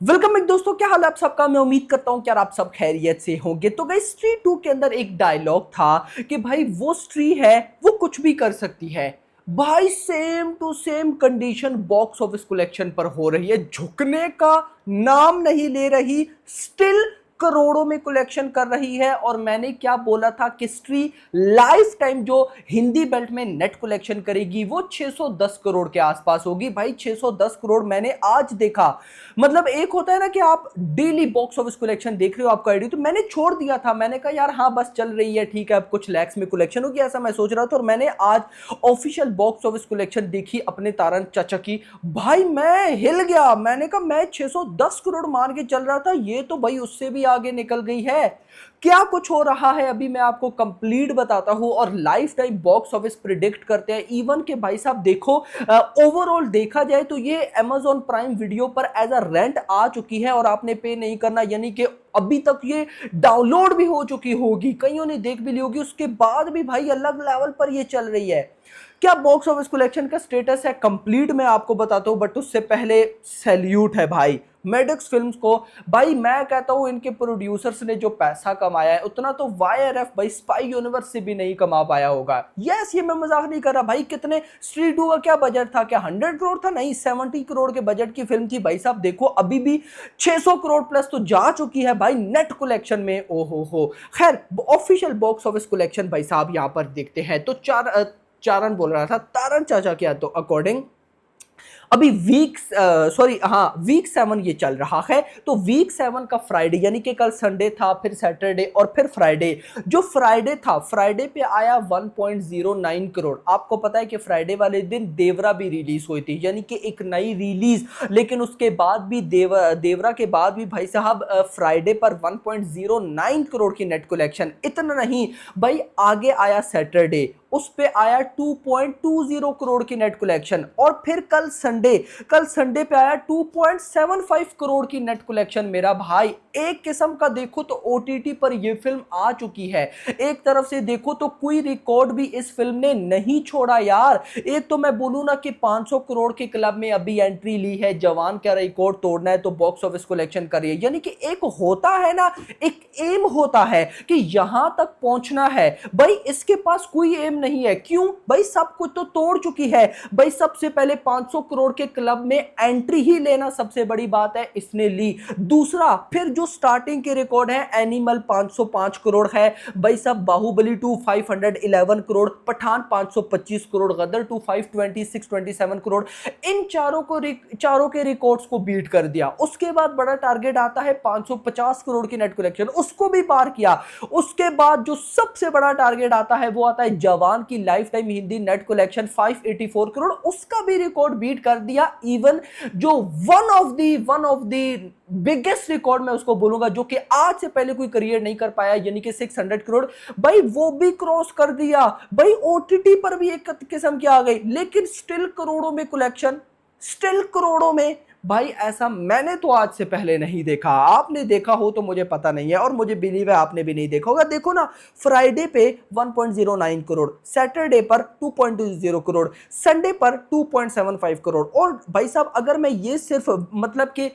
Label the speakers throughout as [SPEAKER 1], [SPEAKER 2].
[SPEAKER 1] Welcome back दोस्तों, क्या हाल है आप सबका। मैं उम्मीद करता हूं कि यार आप सब खैरियत से होंगे। तो गाइस स्त्री 2 के अंदर एक डायलॉग था कि भाई वो स्त्री है वो कुछ भी कर सकती है। भाई same to same condition box office collection पर हो रही है, झुकने का नाम नहीं ले रही, स्टिल करोड़ों में कलेक्शन कर रही है। और मैंने क्या बोला था कि स्त्री लाइफ टाइम जो हिंदी बेल्ट में नेट कलेक्शन करेगी वो 610 करोड़ के आसपास होगी। भाई 610 करोड़ मैंने आज देखा। मतलब एक होता है ना कि आप डेली बॉक्स ऑफिस कलेक्शन देख रहे हो आपका आईडी, तो मैंने छोड़ दिया था। मैंने कहा यार हाँ बस चल रही है, ठीक है, अब कुछ लैक्स में कलेक्शन होगी, ऐसा मैं सोच रहा था। और मैंने आज ऑफिशियल बॉक्स ऑफिस कलेक्शन देखी अपने तारन चाचा की। भाई मैं हिल गया, मैंने कहा मैं 610 करोड़ मान के चल रहा था, ये तो भाई उससे भी आगे निकल गई है। क्या कुछ हो रहा है अभी मैं आपको कंप्लीट बताता हूं। और life time box office predict करते हैं इवन के भाई साहब देखो, ओवरऑल देखा जाए तो ये Amazon प्राइम वीडियो पर एज अ रेंट आ चुकी है और आपने पे नहीं करना, यानी कि अभी तक ये डाउनलोड भी हो चुकी होगी, कईयों ने देख भी ली होगी, उसके बाद भी भाई अलग लेवल पर ये चल रही है। क्या बॉक्स ऑफिस कलेक्शन का स्टेटस है कंप्लीट मैं आपको बताता हूं, बट उससे पहले सैल्यूट है भाई मेडिक्स फिल्म्स को। भाई मैं कहता हूं इनके प्रोड्यूसर्स ने जो पैसा कमाया है उतना तो वाईआरएफ भाई स्पाई यूनिवर्स से भी नहीं कमा पाया होगा। यस, ये मैं मजाक नहीं कर रहा भाई। कितने स्ट्रीट 2 का क्या बजट था, क्या 100 करोड़ था? नहीं, 70 करोड़ के बजट की फिल्म थी भाई साहब। देखो अभी भी 600 करोड़ प्लस तो जा चुकी है भाई नेट कलेक्शन में। ओहो हो। खैर ऑफिशियल बॉक्स ऑफिस कलेक्शन भाई साहब यहां पर देखते हैं तो चारण बोल रहा था, तारन चाचा के तो अकॉर्डिंग अभी वीक 7 ये चल रहा है। तो वीक 7 का फ्राइडे यानी कि कल संडे था, फिर सैटरडे और फिर फ्राइडे। जो फ्राइडे था, फ्राइडे पे आया 1.09 करोड़। आपको पता है कि फ्राइडे वाले दिन देवरा भी रिलीज हुई थी, यानी कि एक नई रिलीज। लेकिन उसके बाद भी देवरा के बाद भी भाई साहब फ्राइडे पर 1.09 करोड़ की नेट कलेक्शन। इतना नहीं भाई, आगे आया सैटरडे, उस पे आया 2.20 करोड़ की नेट कलेक्शन। और फिर कल संडे पे आया 2.75 करोड़ की नेट कलेक्शन। मेरा भाई एक किस्म का देखो तो ओटीटी पर यह फिल्म आ चुकी है, एक तरफ से देखो तो कोई रिकॉर्ड भी इस फिल्म ने नहीं छोड़ा यार। एक तो मैं बोलूं ना कि 500 करोड़ के क्लब में अभी एंट्री ली है, जवान का रिकॉर्ड तोड़ना है तो बॉक्स ऑफिस कलेक्शन करिए। यानी कि एक होता है ना, एक एम होता है कि यहां तक पहुंचना है। भाई इसके पास कोई एम नहीं है, क्यों भाई? सब कुछ तो तोड़ चुकी है भाई। सबसे पहले 500 करोड़ के क्लब में एंट्री ही लेना सबसे बड़ी बात है, इसने ली। दूसरा, फिर जो स्टार्टिंग के रिकॉर्ड है, एनिमल 505 करोड़ है भाई साहब, बाहुबली 2 511 करोड़, पठान 525 करोड़, गदर 2 526-27 करोड़। इन चारों के रिकॉर्ड्स को बीट कर दिया। उसके बाद बड़ा टारगेट आता है 550 करोड़ की नेट कलेक्शन, उसको भी पार किया। उसके बाद जो सबसे बड़ा टारगेट आता है वो आता है जवान की life time Hindi net collection 584 crore, उसका भी रिकॉर्ड बीट कर दिया। इवन जो one of the biggest record मैं उसको बोलूंगा, जो कि आज से पहले कोई करियर नहीं कर पाया, यानी कि 600 करोड़, भाई वो भी क्रॉस कर दिया। भाई ओटीटी पर भी एक किस्म की आ गई, लेकिन स्टिल करोड़ों में कलेक्शन, स्टिल करोड़ों में। भाई ऐसा मैंने तो आज से पहले नहीं देखा। आपने देखा हो तो मुझे पता नहीं है, और मुझे बिलीव है आपने भी नहीं देखा होगा। देखो ना, फ्राइडे पे 1.09 करोड़, सैटरडे पर 2.20 करोड़, संडे पर 2.75 करोड़। और भाई साहब अगर मैं ये सिर्फ मतलब कि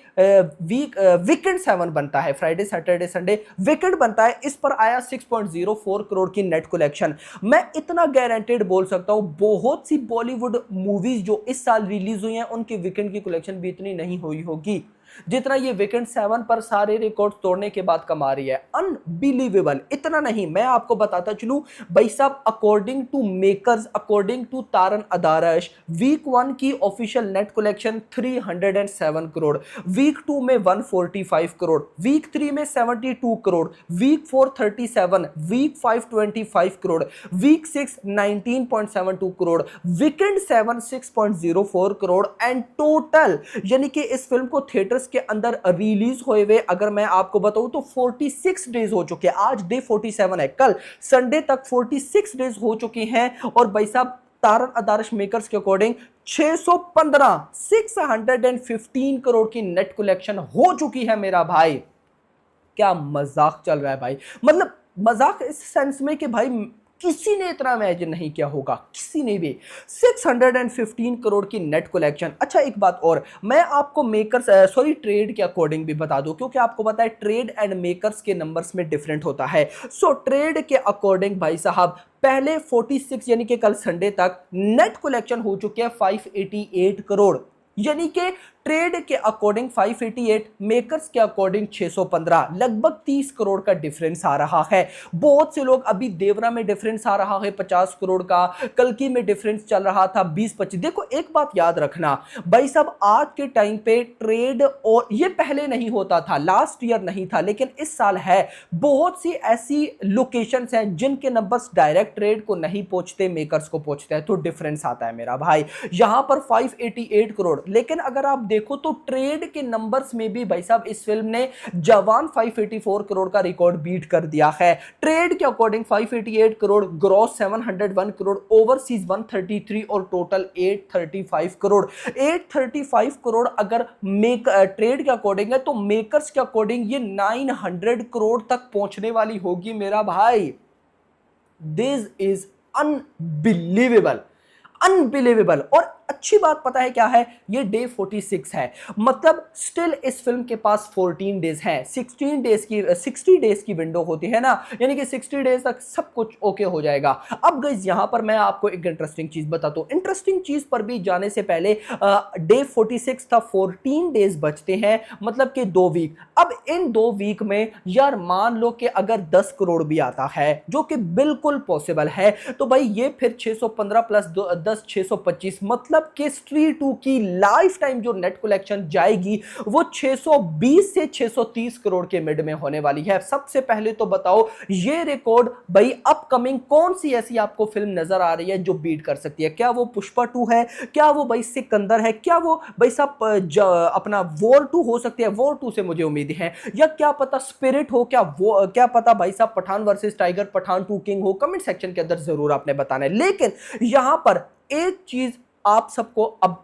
[SPEAKER 1] वीकेंड 7 बनता है, फ्राइडे सैटरडे संडे वीकेंड बनता है, इस पर आया 6.04 करोड़ की नेट कलेक्शन। मैं इतना गारंटेड बोल सकता हूं, बहुत सी बॉलीवुड मूवीज जो इस साल रिलीज हुई हैं उनकी वीकेंड की कलेक्शन भी इतनी नहीं हुई होगी जितना ये वीकेंड 7 पर सारे रिकॉर्ड तोड़ने के बाद कमा रही है। अनबिलीवेबल। इतना नहीं, मैं आपको बताता चलूं भाई साहब, according to makers, according to Taran Adarsh, week 1 की official net collection 307 crore, week 2 में 145 करोड़, वीक 3 में 72 crore, week 4 37, week 5 25 crore, week 6 19.72 crore, weekend 7 6.04 crore. And total यानी कि इस फिल्म को थिएटर्स के अंदर रिलीज हुए हुए अगर मैं आपको बताऊं तो 46 डेज हो चुके हैं। आज डे 47 है, कल संडे तक 46 डेज हो चुके हैं। और भाई साहब तारन अदारश मेकर्स के अकॉर्डिंग 615 करोड़ की नेट कलेक्शन हो चुकी है मेरा भाई। क्या मजाक चल रहा है भाई, मतलब मजाक इस सेंस में कि भाई किसी ने इतना इमेजिन नहीं किया होगा, किसी ने भी। 615 करोड़ की नेट कलेक्शन। अच्छा एक बात और, मैं आपको मेकर्स ट्रेड के अकॉर्डिंग भी बता दूं, क्योंकि आपको पता है ट्रेड एंड मेकर्स के नंबर्स में डिफरेंट होता है। सो ट्रेड के अकॉर्डिंग भाई साहब पहले 46 यानी कि कल संडे तक नेट कलेक्शन हो चुके हैं 588 करोड़, यानी कि ट्रेड के अकॉर्डिंग 588, मेकर्स के अकॉर्डिंग 615, लगभग 30 करोड़ का डिफरेंस आ रहा है। बहुत से लोग अभी देवरा में डिफरेंस आ रहा है 50 करोड़ का, कल्कि में डिफरेंस चल रहा था 20-25। देखो एक बात याद रखना भाई साहब, आज के टाइम पे ट्रेड, और ये पहले नहीं होता था, लास्ट ईयर नहीं था, लेकिन इस साल है। बहुत सी ऐसी लोकेशंस हैं जिनके नंबर्स डायरेक्ट ट्रेड को नहीं पहुंचते, मेकर्स को पहुंचते हैं, तो डिफरेंस आता है मेरा भाई। यहां पर 588 करोड़, लेकिन अगर आप देखो तो ट्रेड के नंबर्स में भी भाई साहब इस फिल्म ने जवान 584 करोड़ का रिकॉर्ड बीट कर दिया है। ट्रेड के according 588 crore, gross 701 crore, overseas 133 और टोटल 835 करोड़। 835 करोड़ अगर ट्रेड के अकॉर्डिंग है, तो मेकर्स के अकॉर्डिंग ये 900 करोड़ तक पहुंचने वाली होगी मेरा भाई। This is unbelievable, unbelievable. और अच्छी बात पता है क्या है, ये डे 46 है, मतलब स्टिल इस फिल्म के पास 14 डेज है। 60 डेज की विंडो होती है ना, यानी कि 60 डेज तक सब कुछ ओके हो जाएगा। अब गाइस यहां पर मैं आपको एक इंटरेस्टिंग चीज बताता हूं। इंटरेस्टिंग चीज पर भी जाने से पहले डे 46 था, 14 डेज बचते हैं, मतलब कि 2 वीक। अब इन 2 वीक में यार मान लो कि अगर 10 करोड़ भी आता है, जो कि बिल्कुल पॉसिबल है, तो भाई ये फिर 615 प्लस 10 625, मतलब कि स्ट्रीट 2 की लाइफ टाइम जो नेट कलेक्शन जाएगी वो 620 से 630 करोड़ के मिड में होने वाली है। सबसे पहले तो बताओ ये रिकॉर्ड भाई अपकमिंग कौन सी ऐसी आपको फिल्म नजर आ रही है जो बीट कर सकती है? क्या वो पुष्पा 2 है, क्या वो भाई सिकंदर है, क्या वो भाई साहब अपना वॉर 2 हो सकती है? वॉर 2 से मुझे उम्मीद है, या क्या पता स्पिरिट हो, क्या पता भाई साहब Pathaan versus Tiger, Pathaan 2 king हो। कमेंट सेक्शन के अंदर जरूर आपने बताना है। लेकिन यहां पर एक चीज आप सबको अब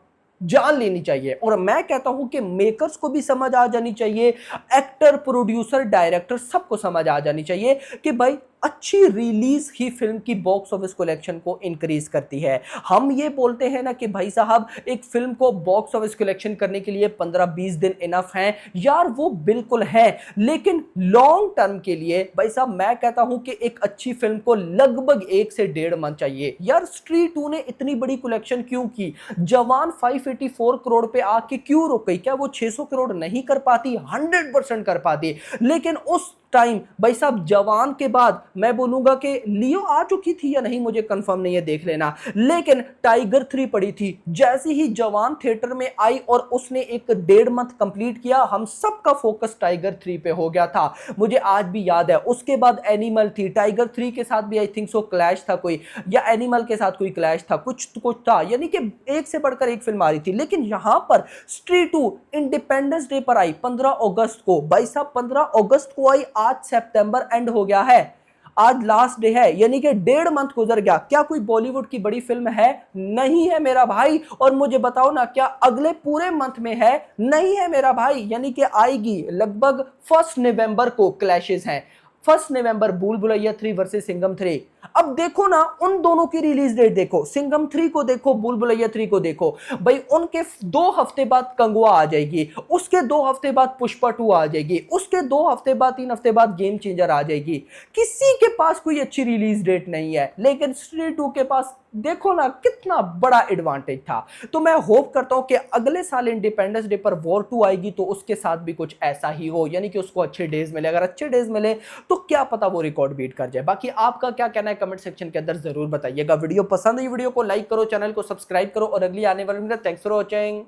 [SPEAKER 1] जान लेनी चाहिए, और मैं कहता हूं कि मेकर्स को भी समझ आ जानी चाहिए, एक्टर, प्रोड्यूसर, डायरेक्टर सबको समझ आ जानी चाहिए कि भाई अच्छी रिलीज ही फिल्म की बॉक्स ऑफिस कलेक्शन को इंक्रीज करती है। हम ये बोलते हैं ना कि भाई साहब एक फिल्म को बॉक्स ऑफिस कलेक्शन करने के लिए 15-20 दिन इनफ हैं, यार वो बिल्कुल है, लेकिन लॉन्ग टर्म के लिए भाई साहब मैं कहता हूं कि एक अच्छी फिल्म को लगभग 1 से 1.5 मंथ चाहिए। यार स्ट्रीट 2 ने इतनी बड़ी कलेक्शन क्यों की? जवान 584 करोड़ पे आके क्यों रुक गई? क्या वो 600 करोड़ नहीं कर पाती? 100% कर पाती, लेकिन उस टाइम भाई साहब जवान के बाद मैं बोलूंगा कि लियो आ चुकी थी या नहीं मुझे कंफर्म नहीं है, देख लेना, लेकिन टाइगर 3 पड़ी थी। जैसे ही जवान थिएटर में आई और उसने एक 1.5 मंथ कंप्लीट किया, हम सबका फोकस टाइगर 3 पे हो गया था, मुझे आज भी याद है। उसके बाद एनिमल थी, टाइगर 3 के साथ भी आई थिंक सो क्लैश था कोई, या एनिमल के साथ कोई क्लैश था, कुछ था, यानी कि एक से बढ़कर एक फिल्म आ रही थी। लेकिन यहां पर स्ट्रीट 2 इंडिपेंडेंस डे पर आई 15 अगस्त को, भाई साहब 15 अगस्त को आई, आज सितंबर एंड हो गया है, आज लास्ट डे है, यानी कि 1.5 मंथ गुजर गया। क्या कोई बॉलीवुड की बड़ी फिल्म है? नहीं है मेरा भाई। और मुझे बताओ ना, क्या अगले पूरे मंथ में है? नहीं है मेरा भाई, यानी कि आएगी लगभग 1 नवंबर को। क्लैशेस हैं 1 नवंबर, भूल भुलैया 3 वर्सेस सिंघम 3। अब देखो ना उन दोनों की रिलीज डेट देखो, सिंघम 3 को देखो, भूल भुलैया 3 को देखो, भाई उनके 2 हफ्ते बाद कंगुआ आ जाएगी, उसके 2 हफ्ते बाद पुष्पा 2 आ जाएगी, उसके 2 हफ्ते बाद 3 हफ्ते बाद गेम चेंजर आ जाएगी। किसी के पास कोई अच्छी रिलीज डेट नहीं है, लेकिन स्ट्रीट 2 के पास देखो ना कितना बड़ा एडवांटेज था। तो मैं होप करता हूं कि अगले साल इंडिपेंडेंस डे पर वॉर 2 आएगी तो उसके साथ भी कुछ ऐसा ही हो, यानी कि उसको अच्छे डेज मिले। अगर अच्छे डेज मिले तो क्या पता वो रिकॉर्ड बीट कर जाए। बाकी आपका क्या कहना है कमेंट सेक्शन के अंदर जरूर बताइएगा। वीडियो पसंद है, वीडियो को लाइक करो, चैनल को सब्सक्राइब करो, और अगली आने वाली वीडियो। Thanks for watching.